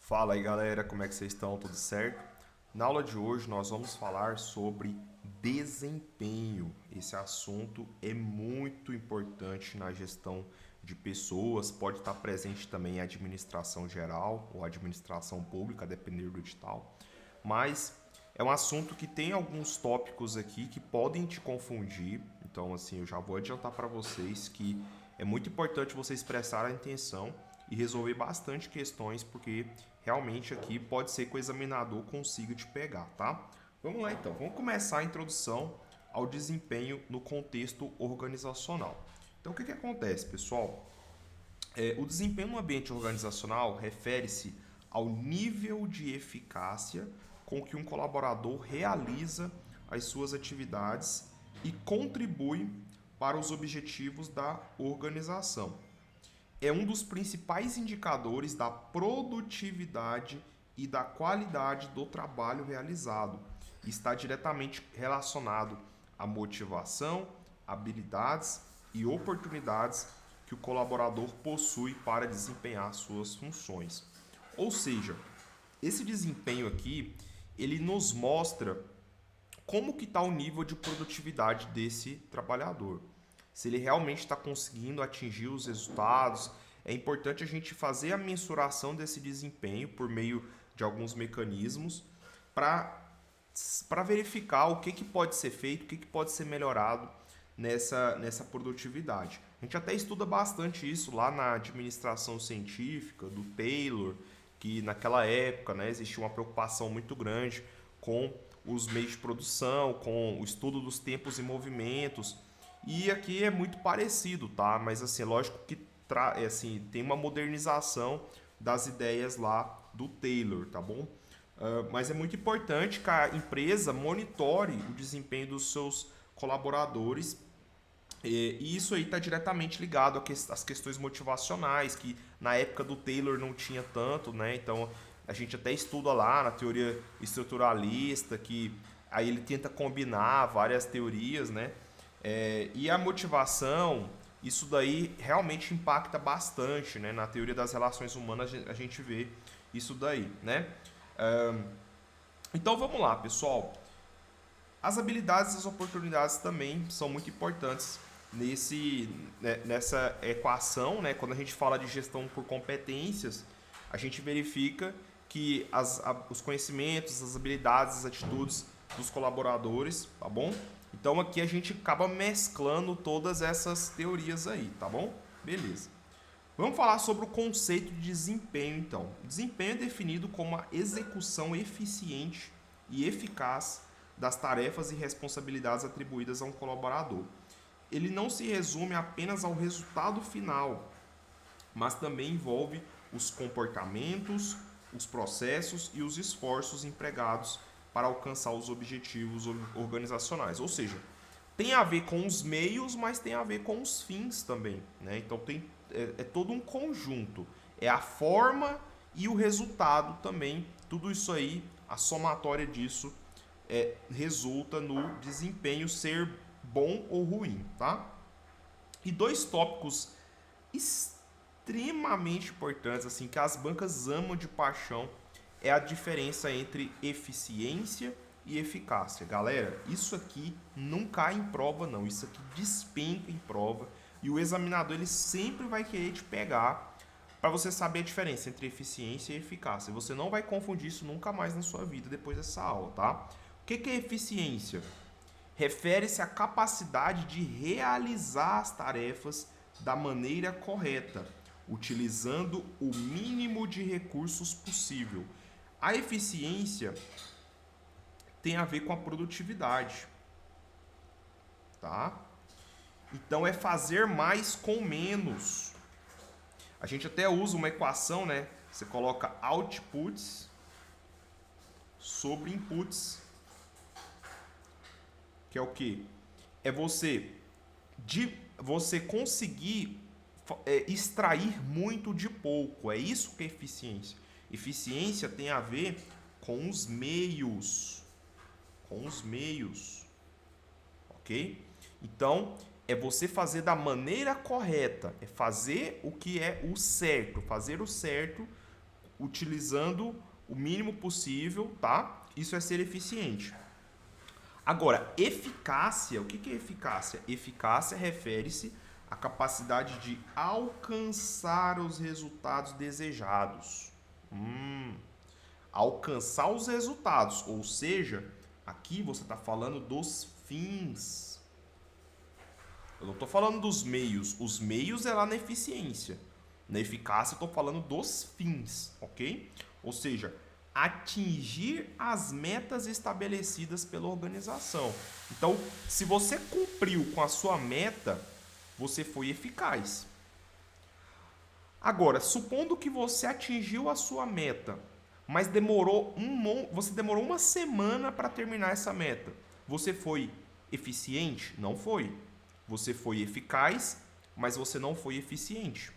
Fala aí galera, como é que vocês estão? Tudo certo? Na aula de hoje nós vamos falar sobre desempenho. Esse assunto é muito importante na gestão de pessoas, pode estar presente também em administração geral ou administração pública, a depender do edital. Mas é um assunto que tem alguns tópicos aqui que podem te confundir. Então, assim, eu já vou adiantar para vocês que é muito importante vocês prestarem atenção e resolver bastante questões, porque realmente aqui pode ser que o examinador consiga te pegar, tá? Vamos lá então, vamos começar a introdução ao desempenho no contexto organizacional. Então, o que acontece, pessoal? O desempenho no ambiente organizacional refere-se ao nível de eficácia com que um colaborador realiza as suas atividades e contribui para os objetivos da organização. É um dos principais indicadores da produtividade e da qualidade do trabalho realizado. Está diretamente relacionado à motivação, habilidades e oportunidades que o colaborador possui para desempenhar suas funções. Ou seja, esse desempenho aqui, ele nos mostra como que está o nível de produtividade desse trabalhador. Se ele realmente está conseguindo atingir os resultados, é importante a gente fazer a mensuração desse desempenho por meio de alguns mecanismos para verificar o que pode ser feito, o que pode ser melhorado nessa produtividade. A gente até estuda bastante isso lá na administração científica, do Taylor, que naquela época, né, existia uma preocupação muito grande com os meios de produção, com o estudo dos tempos e movimentos. E aqui é muito parecido, tá? Mas assim, lógico que tem uma modernização das ideias lá do Taylor, tá bom? Mas é muito importante que a empresa monitore o desempenho dos seus colaboradores e isso aí está diretamente ligado às questões motivacionais, que na época do Taylor não tinha tanto, né? Então a gente até estuda lá na teoria estruturalista, que aí ele tenta combinar várias teorias, né? E a motivação, isso daí realmente impacta bastante, né? Na teoria das relações humanas a gente vê isso daí, né? Então vamos lá, pessoal. As habilidades e as oportunidades também são muito importantes nessa equação, né? Quando a gente fala de gestão por competências, a gente verifica que os conhecimentos, as habilidades, as atitudes dos colaboradores, tá bom? Então aqui a gente acaba mesclando todas essas teorias aí, tá bom? Beleza. Vamos falar sobre o conceito de desempenho, então. Desempenho é definido como a execução eficiente e eficaz das tarefas e responsabilidades atribuídas a um colaborador. Ele não se resume apenas ao resultado final, mas também envolve os comportamentos, os processos e os esforços empregados para alcançar os objetivos organizacionais. Ou seja, tem a ver com os meios, mas tem a ver com os fins também, né? Então é todo um conjunto. É a forma e o resultado também. Tudo isso aí, a somatória disso resulta no desempenho ser bom ou ruim, tá? E dois tópicos extremamente importantes, assim, que as bancas amam de paixão, é a diferença entre eficiência e eficácia. Galera, isso aqui não cai em prova não, isso aqui despenca em prova e o examinador ele sempre vai querer te pegar para você saber a diferença entre eficiência e eficácia. Você não vai confundir isso nunca mais na sua vida depois dessa aula, tá? O que é eficiência? Refere-se à capacidade de realizar as tarefas da maneira correta, utilizando o mínimo de recursos possível. A eficiência tem a ver com a produtividade, tá? Então é fazer mais com menos. A gente até usa uma equação, né? Você coloca outputs sobre inputs, que é o que? É você conseguir extrair muito de pouco. É isso que é eficiência. Eficiência tem a ver com os meios. Com os meios. Ok? Então, é você fazer da maneira correta. É fazer o que é o certo. Fazer o certo utilizando o mínimo possível, tá? Isso é ser eficiente. Agora, eficácia, o que é eficácia? Eficácia refere-se à capacidade de alcançar os resultados desejados. Alcançar os resultados, ou seja, aqui você está falando dos fins. Eu não estou falando dos meios. Os meios é lá na eficiência. Na eficácia eu estou falando dos fins, ok? Ou seja, atingir as metas estabelecidas pela organização. Então, se você cumpriu com a sua meta, você foi eficaz. Agora, supondo que você atingiu a sua meta, mas você demorou uma semana para terminar essa meta. Você foi eficiente? Não foi. Você foi eficaz, mas você não foi eficiente.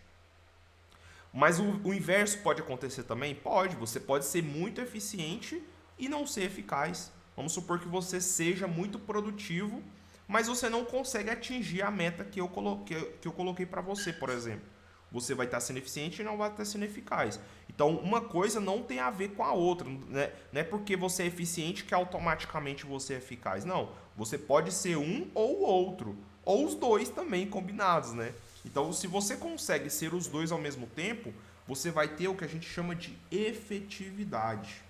Mas o inverso pode acontecer também? Pode. Você pode ser muito eficiente e não ser eficaz. Vamos supor que você seja muito produtivo, mas você não consegue atingir a meta que eu coloquei para você, por exemplo. Você vai estar sendo eficiente e não vai estar sendo eficaz. Então, uma coisa não tem a ver com a outra. Né? Não é porque você é eficiente que automaticamente você é eficaz. Não. Você pode ser um ou o outro. Ou os dois também combinados, né? Então, se você consegue ser os dois ao mesmo tempo, você vai ter o que a gente chama de efetividade.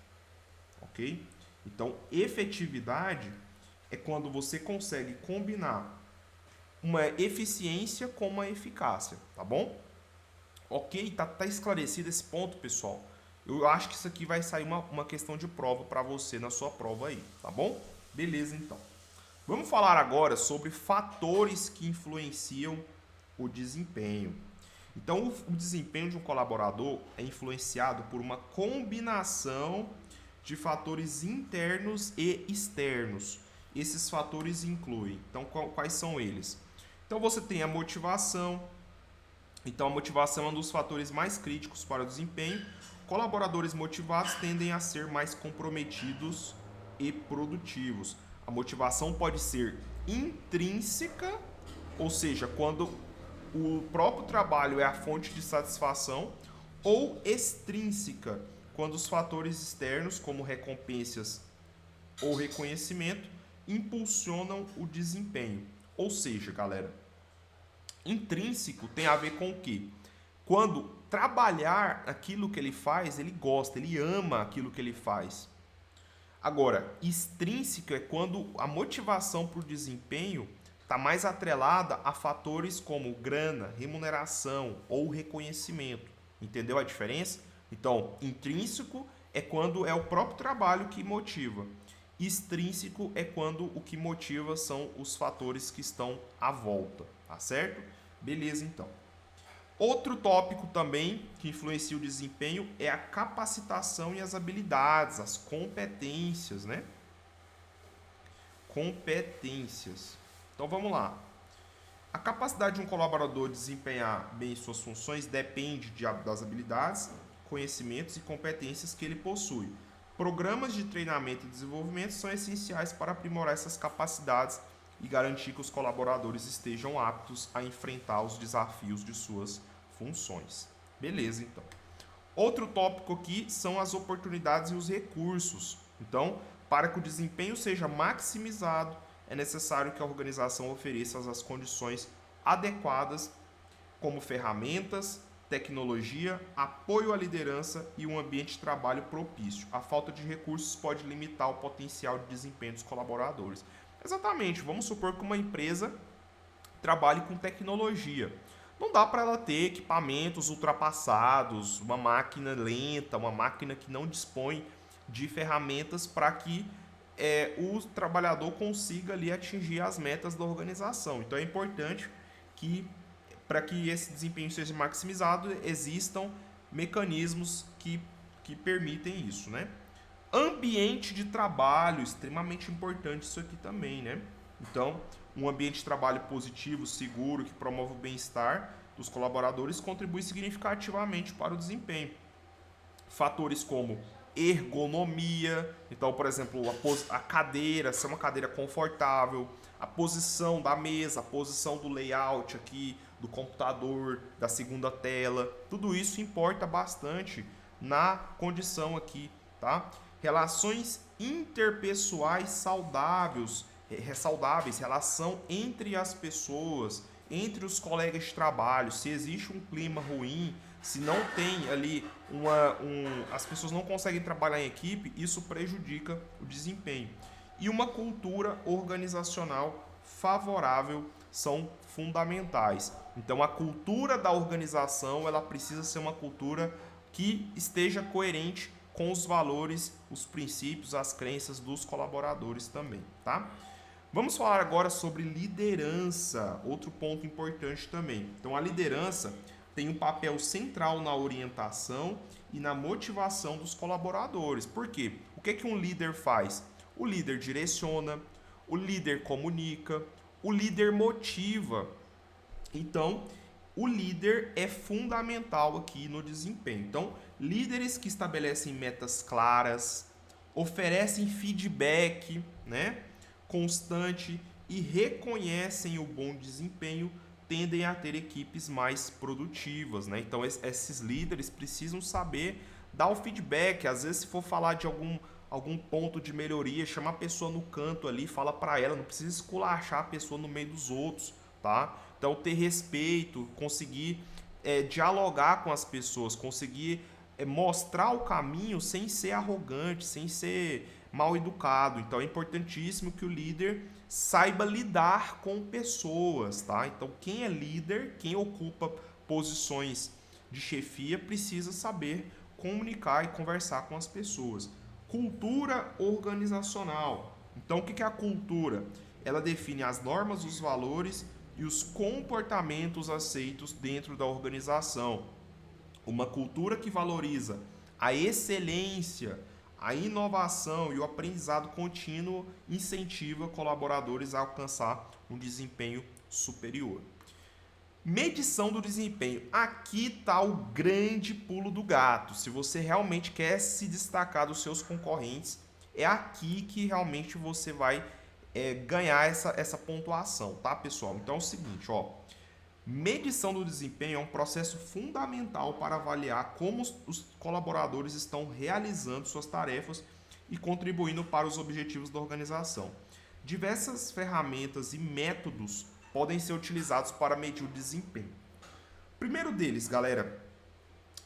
Ok? Então, efetividade é quando você consegue combinar uma eficiência com uma eficácia, tá bom? Ok? Tá esclarecido esse ponto, pessoal? Eu acho que isso aqui vai sair uma questão de prova para você na sua prova aí, tá bom? Beleza, então. Vamos falar agora sobre fatores que influenciam o desempenho. Então, o desempenho de um colaborador é influenciado por uma combinação de fatores internos e externos. Esses fatores incluem, então, quais são eles? Então, você tem a motivação. Então, a motivação é um dos fatores mais críticos para o desempenho. Colaboradores motivados tendem a ser mais comprometidos e produtivos. A motivação pode ser intrínseca, ou seja, quando o próprio trabalho é a fonte de satisfação, ou extrínseca, quando os fatores externos, como recompensas ou reconhecimento, impulsionam o desempenho. Ou seja, galera, intrínseco tem a ver com o quê? Quando trabalhar aquilo que ele faz, ele gosta, ele ama aquilo que ele faz. Agora, extrínseco é quando a motivação para o desempenho está mais atrelada a fatores como grana, remuneração ou reconhecimento. Entendeu a diferença? Então, intrínseco é quando é o próprio trabalho que motiva. Extrínseco é quando o que motiva são os fatores que estão à volta, tá certo? Beleza, então. Outro tópico também que influencia o desempenho é a capacitação e as habilidades, as competências, né? Competências. Então vamos lá. A capacidade de um colaborador desempenhar bem suas funções depende das habilidades, conhecimentos e competências que ele possui. Programas de treinamento e desenvolvimento são essenciais para aprimorar essas capacidades e garantir que os colaboradores estejam aptos a enfrentar os desafios de suas funções. Beleza, então. Outro tópico aqui são as oportunidades e os recursos. Então, para que o desempenho seja maximizado, é necessário que a organização ofereça as condições adequadas, como ferramentas, tecnologia, apoio à liderança e um ambiente de trabalho propício. A falta de recursos pode limitar o potencial de desempenho dos colaboradores. Exatamente, vamos supor que uma empresa trabalhe com tecnologia. Não dá para ela ter equipamentos ultrapassados, uma máquina lenta, uma máquina que não dispõe de ferramentas para que o trabalhador consiga ali atingir as metas da organização. Então é importante que, para que esse desempenho seja maximizado, existam mecanismos que permitem isso, né? Ambiente de trabalho, extremamente importante isso aqui também, né? Então, um ambiente de trabalho positivo, seguro, que promove o bem-estar dos colaboradores contribui significativamente para o desempenho. Fatores como ergonomia, então, por exemplo, a cadeira, ser uma cadeira confortável, a posição da mesa, a posição do layout aqui, do computador, da segunda tela, tudo isso importa bastante na condição aqui, tá? Relações interpessoais saudáveis, relação entre as pessoas, entre os colegas de trabalho. Se existe um clima ruim, se não tem ali as pessoas não conseguem trabalhar em equipe, isso prejudica o desempenho. E uma cultura organizacional favorável são fundamentais. Então a cultura da organização, ela precisa ser uma cultura que esteja coerente com os valores, os princípios, as crenças dos colaboradores também, tá? Vamos falar agora sobre liderança, outro ponto importante também. Então a liderança tem um papel central na orientação e na motivação dos colaboradores. Por quê? O que um líder faz? O líder direciona, o líder comunica, o líder motiva. Então, o líder é fundamental aqui no desempenho. Então, líderes que estabelecem metas claras, oferecem feedback, né, constante e reconhecem o bom desempenho, tendem a ter equipes mais produtivas, né? Então esses líderes precisam saber dar o feedback. Às vezes, se for falar de algum ponto de melhoria, chama a pessoa no canto ali, fala para ela, não precisa esculachar a pessoa no meio dos outros, tá? Então ter respeito, conseguir dialogar com as pessoas, conseguir mostrar o caminho sem ser arrogante, sem ser mal educado. Então é importantíssimo que o líder saiba lidar com pessoas, tá? Então quem é líder, quem ocupa posições de chefia, precisa saber comunicar e conversar com as pessoas. Cultura organizacional. Então o que é a cultura? Ela define as normas, os valores e os comportamentos aceitos dentro da organização. Uma cultura que valoriza a excelência, a inovação e o aprendizado contínuo incentiva colaboradores a alcançar um desempenho superior. Medição do desempenho. Aqui está o grande pulo do gato. Se você realmente quer se destacar dos seus concorrentes, é aqui que realmente você vai ganhar essa pontuação, tá, pessoal? Então é o seguinte, ó. Medição do desempenho é um processo fundamental para avaliar como os colaboradores estão realizando suas tarefas e contribuindo para os objetivos da organização. Diversas ferramentas e métodos podem ser utilizados para medir o desempenho. Primeiro deles, galera,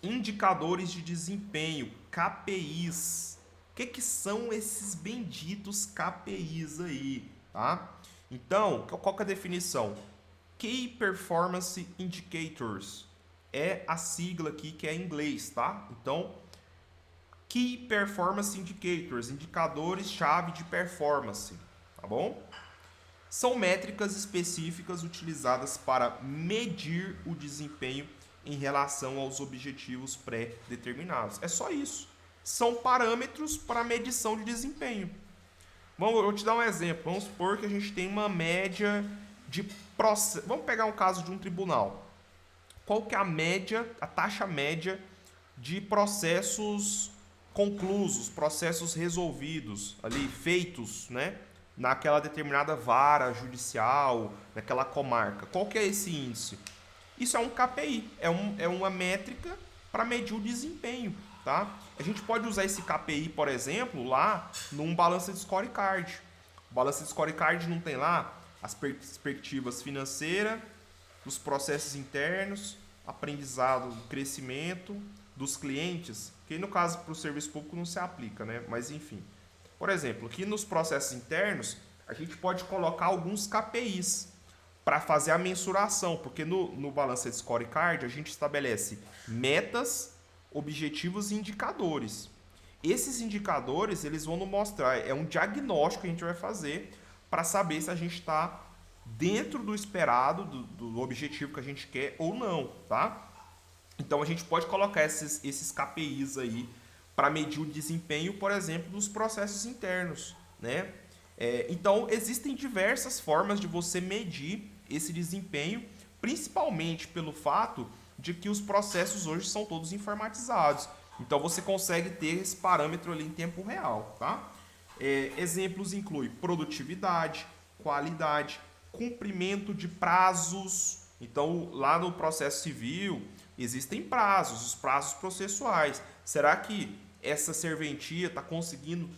indicadores de desempenho, KPIs. O que são esses benditos KPIs aí, tá? Então, qual que é a definição? Key Performance Indicators é a sigla aqui que é em inglês, tá? Então, Key Performance Indicators, indicadores-chave de performance, tá bom? São métricas específicas utilizadas para medir o desempenho em relação aos objetivos pré-determinados. É só isso. São parâmetros para medição de desempenho. Eu vou te dar um exemplo. Vamos supor que a gente tem uma média de processo. Vamos pegar um caso de um tribunal. Qual que é a média, a taxa média de processos conclusos, processos resolvidos, ali feitos, né, naquela determinada vara judicial, naquela comarca? Qual que é esse índice? Isso é um KPI, é uma métrica para medir o desempenho, tá? A gente pode usar esse KPI, por exemplo, lá num Balanced Scorecard. O Balanced Scorecard não tem lá as perspectivas financeiras, dos processos internos, aprendizado, crescimento dos clientes, que no caso para o serviço público não se aplica, né? Mas enfim. Por exemplo, aqui nos processos internos, a gente pode colocar alguns KPIs para fazer a mensuração, porque no Balanced Scorecard a gente estabelece metas, objetivos e indicadores. Esses indicadores, eles vão nos mostrar, é um diagnóstico que a gente vai fazer para saber se a gente está dentro do esperado, do objetivo que a gente quer ou não, tá? Então a gente pode colocar esses KPIs aí para medir o desempenho, por exemplo, dos processos internos, né? Então existem diversas formas de você medir esse desempenho, principalmente pelo fato de que os processos hoje são todos informatizados. Então você consegue ter esse parâmetro ali em tempo real, tá? Exemplos incluem produtividade, qualidade, cumprimento de prazos. Então lá no processo civil existem prazos, os prazos processuais. Será que essa serventia está conseguindo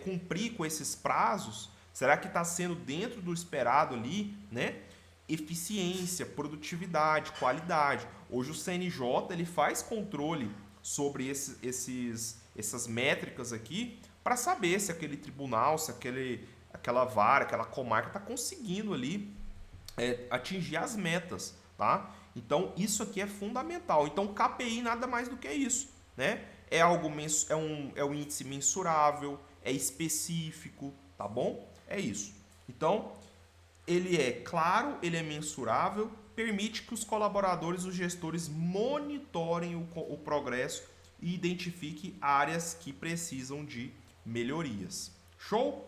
cumprir com esses prazos? Será que está sendo dentro do esperado ali, né? Eficiência, produtividade, qualidade. Hoje o CNJ ele faz controle sobre essas métricas aqui para saber se aquele tribunal, se aquela vara, aquela comarca está conseguindo ali atingir as metas, tá? Então isso aqui é fundamental. Então KPI nada mais do que isso, né? É algo é um índice mensurável, é específico, tá bom? É isso. Então ele é claro, ele é mensurável, permite que os colaboradores, os gestores monitorem o progresso e identifiquem áreas que precisam de melhorias. Show?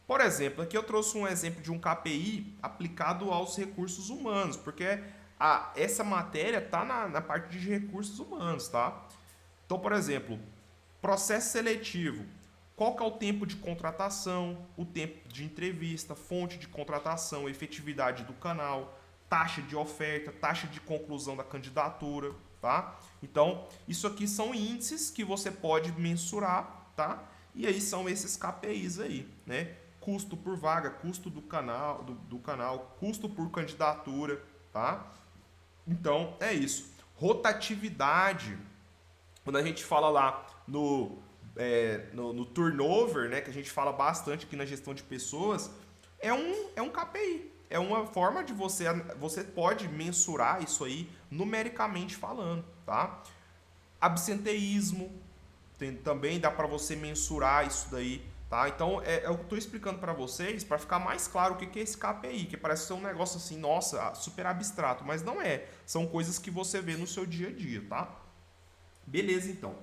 Por exemplo, aqui eu trouxe um exemplo de um KPI aplicado aos recursos humanos, porque essa matéria está na parte de recursos humanos, tá? Então, por exemplo, processo seletivo. Qual que é o tempo de contratação, o tempo de entrevista, fonte de contratação, efetividade do canal, taxa de oferta, taxa de conclusão da candidatura, tá? Então, isso aqui são índices que você pode mensurar, tá? E aí são esses KPIs aí, né? Custo por vaga, custo do canal, custo por candidatura, tá? Então, é isso. Rotatividade. Quando a gente fala lá no turnover, né, que a gente fala bastante aqui na gestão de pessoas, é um KPI. É uma forma de você pode mensurar isso aí numericamente falando, tá? Absenteísmo, também dá para você mensurar isso daí, tá? Então, eu estou explicando para vocês para ficar mais claro o que é esse KPI, que parece ser um negócio assim, nossa, super abstrato, mas não é. São coisas que você vê no seu dia a dia, tá? Beleza, então.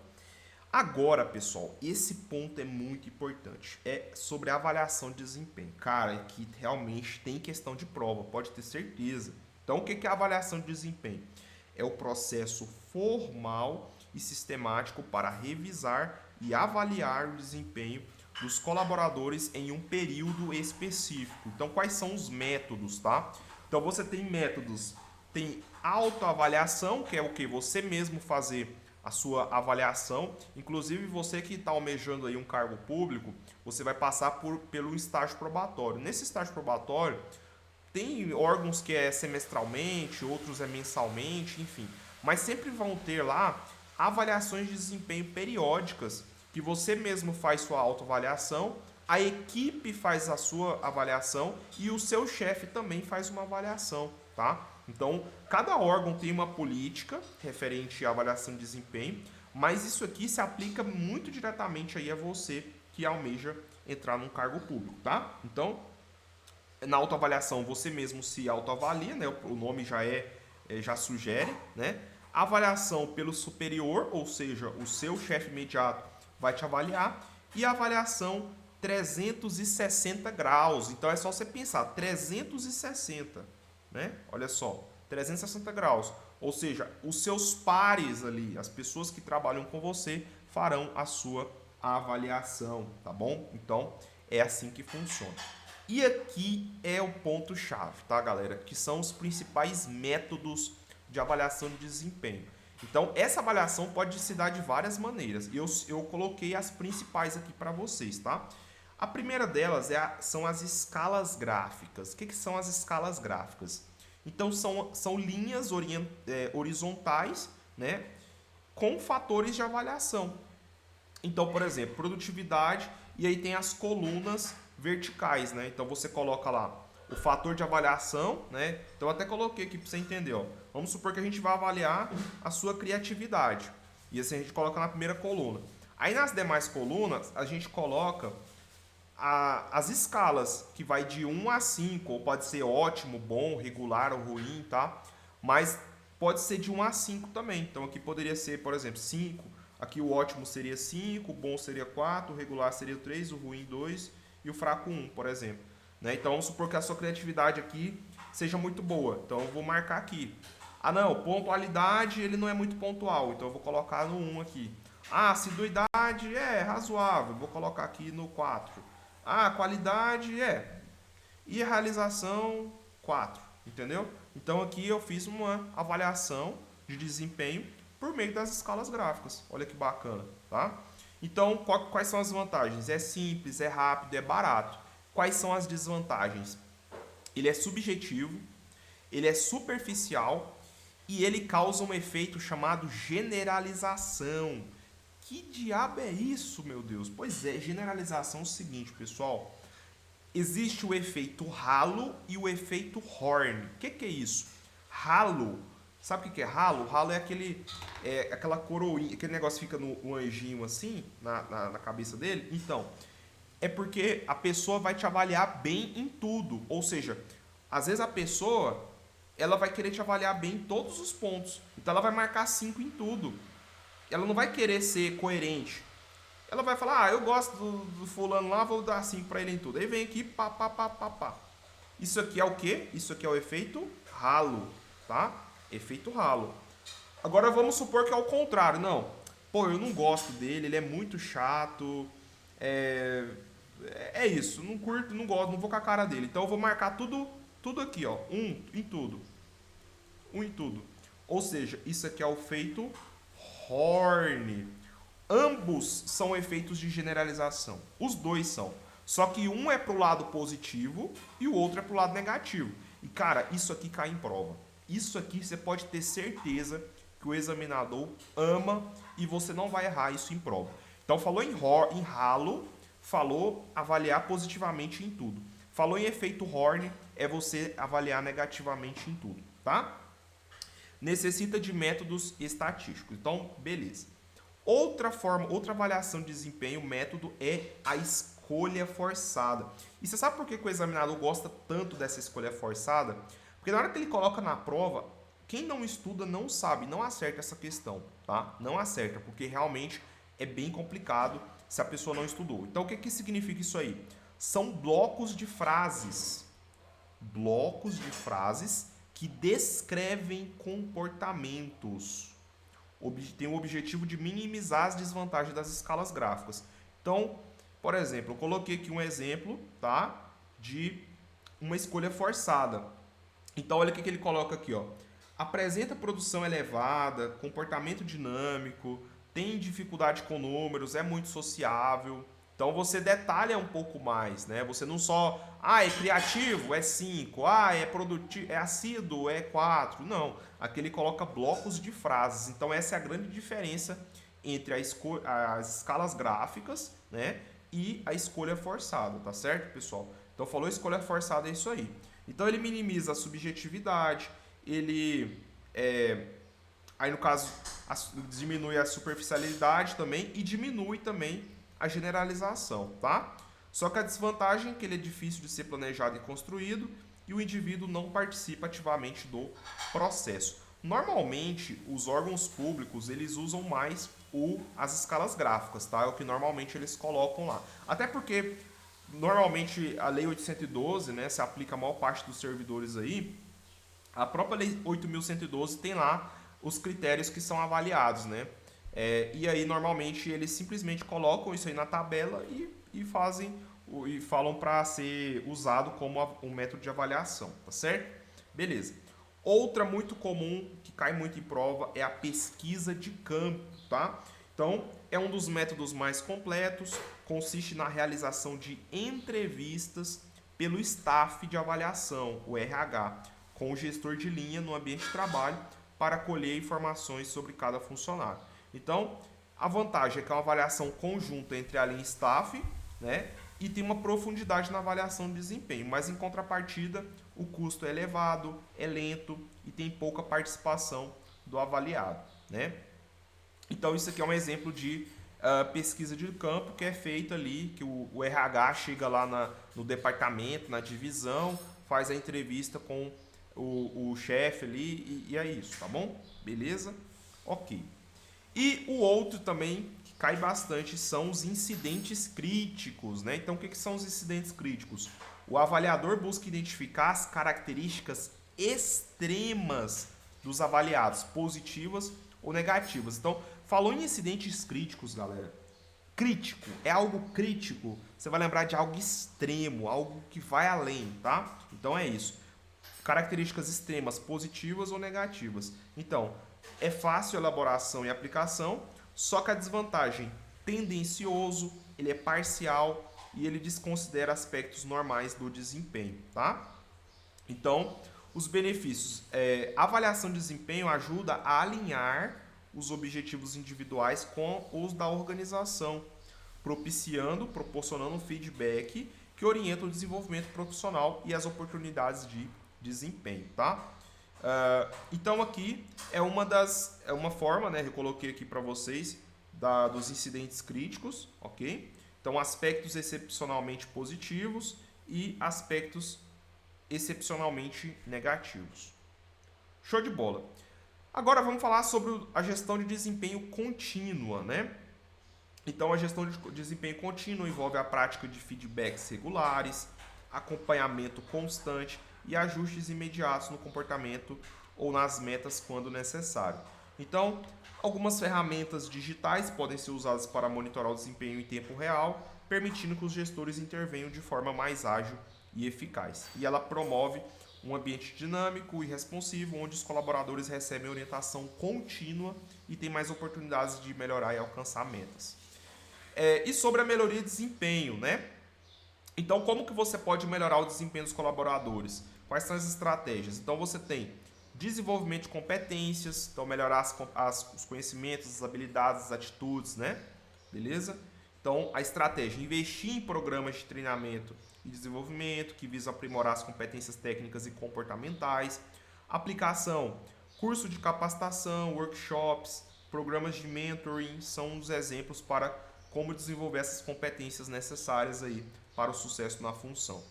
Agora, pessoal, esse ponto é muito importante. É sobre a avaliação de desempenho. Cara, aqui realmente tem questão de prova, pode ter certeza. Então, o que é a avaliação de desempenho? É o processo formal e sistemático para revisar e avaliar o desempenho dos colaboradores em um período específico. Então, quais são os métodos, tá? Então, você tem métodos, tem autoavaliação, que é o que? Você mesmo fazer a sua avaliação. Inclusive, você que está almejando aí um cargo público, você vai passar pelo estágio probatório. Nesse estágio probatório, tem órgãos que é semestralmente, outros é mensalmente, enfim. Mas sempre vão ter lá avaliações de desempenho periódicas, que você mesmo faz sua autoavaliação, a equipe faz a sua avaliação e o seu chefe também faz uma avaliação, tá? Então, cada órgão tem uma política referente à avaliação de desempenho, mas isso aqui se aplica muito diretamente aí a você que almeja entrar num cargo público, tá? Então, na autoavaliação você mesmo se autoavalia, né? O nome já sugere, né? A avaliação pelo superior, ou seja, o seu chefe imediato vai te avaliar, e a avaliação 360 graus. Então é só você pensar, 360, né? Olha só, 360 graus. Ou seja, os seus pares ali, as pessoas que trabalham com você, farão a sua avaliação, tá bom? Então, é assim que funciona. E aqui é o ponto-chave, tá, galera? Que são os principais métodos de avaliação de desempenho. Então, essa avaliação pode se dar de várias maneiras. E eu coloquei as principais aqui para vocês, tá? A primeira delas são as escalas gráficas. O que são as escalas gráficas? Então, são linhas horizontais, né, com fatores de avaliação. Então, por exemplo, produtividade, e aí tem as colunas verticais, né? Então, você coloca lá o fator de avaliação, né? Então, eu até coloquei aqui para você entender, ó. Vamos supor que a gente vai avaliar a sua criatividade. E assim a gente coloca na primeira coluna. Aí, nas demais colunas, a gente coloca as escalas, que vai de 1 a 5, ou pode ser ótimo, bom, regular ou ruim, tá? Mas pode ser de 1 a 5 também. Então aqui poderia ser, por exemplo, 5, aqui o ótimo seria 5, o bom seria 4, o regular seria 3, o ruim 2 e o fraco 1, por exemplo. Né? Então vamos supor que a sua criatividade aqui seja muito boa. Então eu vou marcar aqui. Ah não, pontualidade ele não é muito pontual, então eu vou colocar no 1 aqui. Ah, assiduidade é razoável, vou colocar aqui no 4. Ah, qualidade e a realização 4, entendeu? Então aqui eu fiz uma avaliação de desempenho por meio das escalas gráficas. Olha que bacana, tá? Então, quais são as vantagens? É simples, é rápido, é barato. Quais são as desvantagens? Ele é subjetivo, ele é superficial e ele causa um efeito chamado generalização. Que diabo é isso, meu Deus? Pois é, generalização é o seguinte, pessoal. Existe o efeito halo e o efeito Horn. O que é isso? Halo. Sabe o que é halo? Halo é aquela coroinha, aquele negócio que fica no anjinho assim, na cabeça dele. Então, é porque a pessoa vai te avaliar bem em tudo. Ou seja, às vezes a pessoa ela vai querer te avaliar bem em todos os pontos. Então ela vai marcar 5 em tudo. Ela não vai querer ser coerente. Ela vai falar, eu gosto do fulano lá, vou dar 5 para ele em tudo. Aí vem aqui, pá, pá, pá, pá, pá. Isso aqui é o quê? Isso aqui é o efeito halo, tá? Efeito halo. Agora vamos supor que é o contrário. Não, pô, eu não gosto dele, ele é muito chato. É isso, não curto, não gosto, não vou com a cara dele. Então eu vou marcar tudo aqui, ó. Em tudo. Em tudo. Ou seja, isso aqui é o efeito Horn. Ambos são efeitos de generalização. Os dois são. Só que um é pro lado positivo e o outro é pro lado negativo. E cara, isso aqui cai em prova. Isso aqui você pode ter certeza que o examinador ama e você não vai errar isso em prova. Então falou em halo, falou avaliar positivamente em tudo. Falou em efeito Horn, é você avaliar negativamente em tudo, tá? Necessita de métodos estatísticos. Então, beleza. Outra avaliação de desempenho, método, é a escolha forçada. E você sabe por que o examinador gosta tanto dessa escolha forçada? Porque na hora que ele coloca na prova, quem não estuda não sabe, não acerta essa questão, tá? Não acerta, porque realmente é bem complicado se a pessoa não estudou. Então, o que significa isso aí? São blocos de frases. Blocos de frases que descrevem comportamentos. Tem o objetivo de minimizar as desvantagens das escalas gráficas. Então, por exemplo, eu coloquei aqui um exemplo, tá, de uma escolha forçada. Então, olha o que ele coloca aqui, ó. Apresenta produção elevada, comportamento dinâmico, tem dificuldade com números, é muito sociável. Então você detalha um pouco mais, né? Você não só, é criativo, é 5, é produtivo, é assíduo, é 4. Não, aqui ele coloca blocos de frases. Então essa é a grande diferença entre as escalas gráficas, né, e a escolha forçada, tá certo, pessoal? Então falou escolha forçada, é isso aí. Então ele minimiza a subjetividade, ele aí no caso diminui a superficialidade também e diminui também a generalização, tá? Só que a desvantagem é que ele é difícil de ser planejado e construído e o indivíduo não participa ativamente do processo. Normalmente, os órgãos públicos, eles usam mais as escalas gráficas, tá? É o que normalmente eles colocam lá. Até porque, normalmente, a Lei 812, né, se aplica a maior parte dos servidores aí. A própria Lei 8.112 tem lá os critérios que são avaliados, né? E aí, normalmente, eles simplesmente colocam isso aí na tabela e falam para ser usado como um método de avaliação, tá certo? Beleza. Outra muito comum, que cai muito em prova, é a pesquisa de campo, tá? Então, é um dos métodos mais completos, consiste na realização de entrevistas pelo staff de avaliação, o RH, com o gestor de linha no ambiente de trabalho para colher informações sobre cada funcionário. Então, a vantagem é que é uma avaliação conjunta entre a linha e staff, né? E tem uma profundidade na avaliação de desempenho, mas em contrapartida, o custo é elevado, é lento e tem pouca participação do avaliado, né? Então, isso aqui é um exemplo de pesquisa de campo que é feita ali, que o RH chega lá no departamento, na divisão, faz a entrevista com o chefe ali e é isso, tá bom? Beleza? Ok. E o outro também que cai bastante são os incidentes críticos, né? Então, o que são os incidentes críticos? O avaliador busca identificar as características extremas dos avaliados, positivas ou negativas. Então, falou em incidentes críticos, galera. Crítico é algo crítico. Você vai lembrar de algo extremo, algo que vai além, tá? Então é isso. Características extremas, positivas ou negativas. Então, é fácil elaboração e aplicação, só que a desvantagem, tendencioso, ele é parcial e ele desconsidera aspectos normais do desempenho, tá? Então, os benefícios, avaliação de desempenho ajuda a alinhar os objetivos individuais com os da organização, proporcionando feedback que orienta o desenvolvimento profissional e as oportunidades de desempenho, tá? Então aqui é uma forma, né? Eu coloquei aqui para vocês dos incidentes críticos, ok? Então aspectos excepcionalmente positivos e aspectos excepcionalmente negativos. Show de bola. Agora vamos falar sobre a gestão de desempenho contínua, né? Então, a gestão de desempenho contínuo envolve a prática de feedbacks regulares, acompanhamento constante e ajustes imediatos no comportamento ou nas metas quando necessário. Então, algumas ferramentas digitais podem ser usadas para monitorar o desempenho em tempo real, permitindo que os gestores intervenham de forma mais ágil e eficaz. E ela promove um ambiente dinâmico e responsivo, onde os colaboradores recebem orientação contínua e têm mais oportunidades de melhorar e alcançar metas. E sobre a melhoria de desempenho, né? Então, como que você pode melhorar o desempenho dos colaboradores? Quais são as estratégias? Então, você tem desenvolvimento de competências, então melhorar os conhecimentos, as habilidades, as atitudes, né? Beleza? Então, a estratégia, investir em programas de treinamento e desenvolvimento que visam aprimorar as competências técnicas e comportamentais. Aplicação, curso de capacitação, workshops, programas de mentoring são os exemplos para como desenvolver essas competências necessárias aí para o sucesso na função.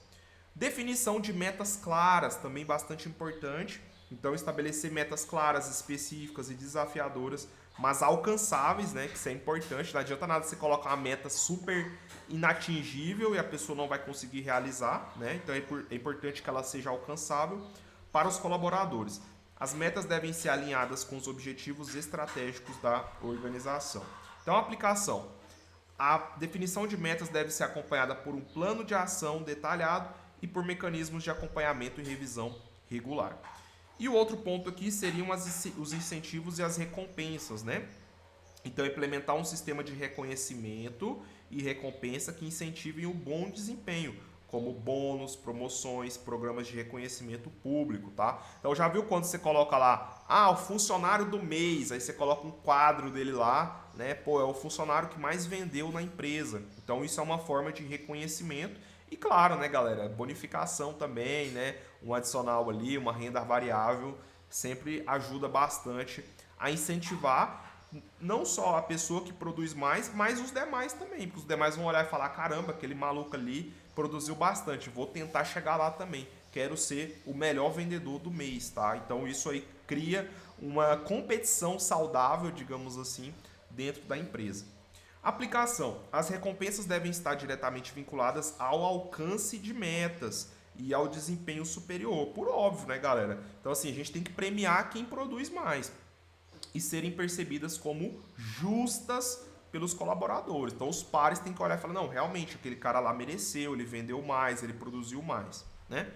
Definição de metas claras, também bastante importante. Então, estabelecer metas claras, específicas e desafiadoras, mas alcançáveis, né? Que isso é importante. Não adianta nada você colocar uma meta super inatingível e a pessoa não vai conseguir realizar, né? Então, é importante que ela seja alcançável para os colaboradores. As metas devem ser alinhadas com os objetivos estratégicos da organização. Então, a aplicação. A definição de metas deve ser acompanhada por um plano de ação detalhado e por mecanismos de acompanhamento e revisão regular. E o outro ponto aqui seriam os incentivos e as recompensas, né? Então, implementar um sistema de reconhecimento e recompensa que incentivem o bom desempenho, como bônus, promoções, programas de reconhecimento público, tá? Então, já viu quando você coloca lá, o funcionário do mês, aí você coloca um quadro dele lá, né? Pô, é o funcionário que mais vendeu na empresa. Então, isso é uma forma de reconhecimento. E claro, né, galera, bonificação também, né? Um adicional ali, uma renda variável, sempre ajuda bastante a incentivar não só a pessoa que produz mais, mas os demais também. Porque os demais vão olhar e falar, caramba, aquele maluco ali produziu bastante, vou tentar chegar lá também. Quero ser o melhor vendedor do mês, tá? Então isso aí cria uma competição saudável, digamos assim, dentro da empresa. Aplicação. As recompensas devem estar diretamente vinculadas ao alcance de metas e ao desempenho superior. Por óbvio, né, galera? Então, assim, a gente tem que premiar quem produz mais e serem percebidas como justas pelos colaboradores. Então, os pares têm que olhar e falar, não, realmente, aquele cara lá mereceu, ele vendeu mais, ele produziu mais, né?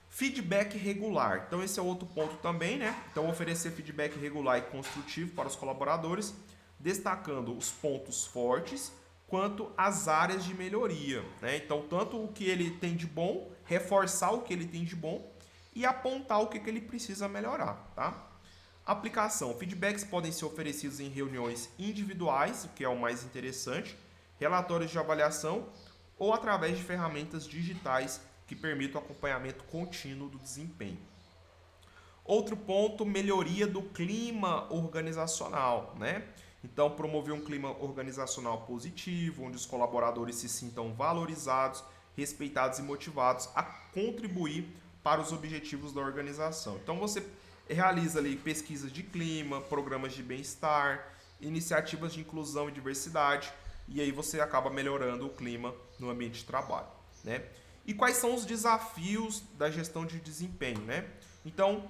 Feedback regular. Então, esse é outro ponto também, né? Então, oferecer feedback regular e construtivo para os colaboradores, destacando os pontos fortes quanto as áreas de melhoria, né? Então, tanto o que ele tem de bom, reforçar o que ele tem de bom e apontar o que ele precisa melhorar, tá? Aplicação. Feedbacks podem ser oferecidos em reuniões individuais, o que é o mais interessante, relatórios de avaliação ou através de ferramentas digitais que permitam o acompanhamento contínuo do desempenho. Outro ponto, melhoria do clima organizacional, né? Então, promover um clima organizacional positivo, onde os colaboradores se sintam valorizados, respeitados e motivados a contribuir para os objetivos da organização. Então, você realiza ali pesquisas de clima, programas de bem-estar, iniciativas de inclusão e diversidade, e aí você acaba melhorando o clima no ambiente de trabalho, né? E quais são os desafios da gestão de desempenho, né? Então,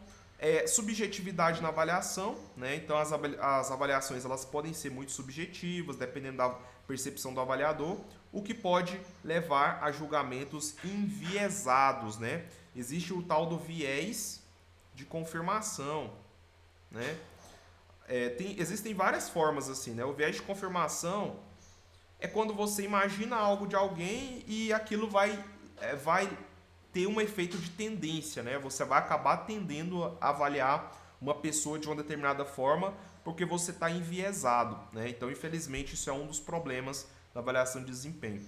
subjetividade na avaliação, né? Então, as avaliações elas podem ser muito subjetivas, dependendo da percepção do avaliador, o que pode levar a julgamentos enviesados, né? Existe o tal do viés de confirmação, né? existem várias formas assim, né? O viés de confirmação é quando você imagina algo de alguém e aquilo vai ter um efeito de tendência, né? Você vai acabar tendendo a avaliar uma pessoa de uma determinada forma porque você está enviesado, né? Então, infelizmente, isso é um dos problemas da avaliação de desempenho.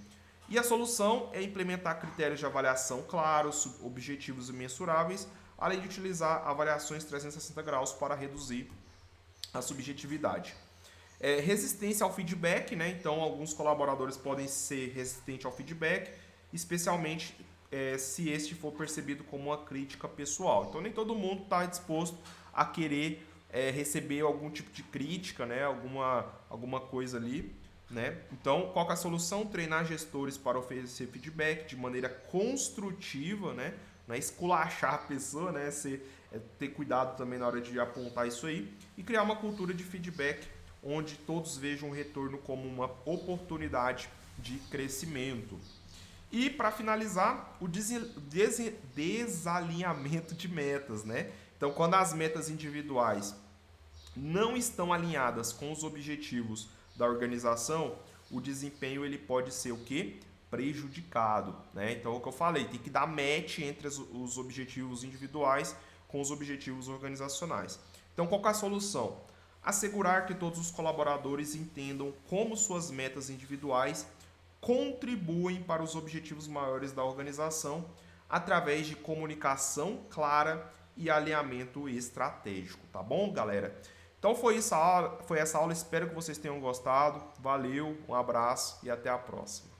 E a solução é implementar critérios de avaliação claros, objetivos e mensuráveis, além de utilizar avaliações 360 graus para reduzir a subjetividade. Resistência ao feedback, né? Então, alguns colaboradores podem ser resistentes ao feedback, especialmente se este for percebido como uma crítica pessoal. Então, nem todo mundo está disposto a querer receber algum tipo de crítica, né? Alguma coisa ali, né? Então, qual que é a solução? Treinar gestores para oferecer feedback de maneira construtiva, né? Não é esculachar a pessoa, né? Ter cuidado também na hora de apontar isso aí e criar uma cultura de feedback onde todos vejam o retorno como uma oportunidade de crescimento. E para finalizar, o desalinhamento de metas, né? Então, quando as metas individuais não estão alinhadas com os objetivos da organização, o desempenho ele pode ser o quê? Prejudicado, né? Então, é o que eu falei, tem que dar match entre os objetivos individuais com os objetivos organizacionais. Então, qual é a solução? Assegurar que todos os colaboradores entendam como suas metas individuais contribuem para os objetivos maiores da organização através de comunicação clara e alinhamento estratégico, tá bom, galera? Então foi essa aula, espero que vocês tenham gostado. Valeu, um abraço e até a próxima.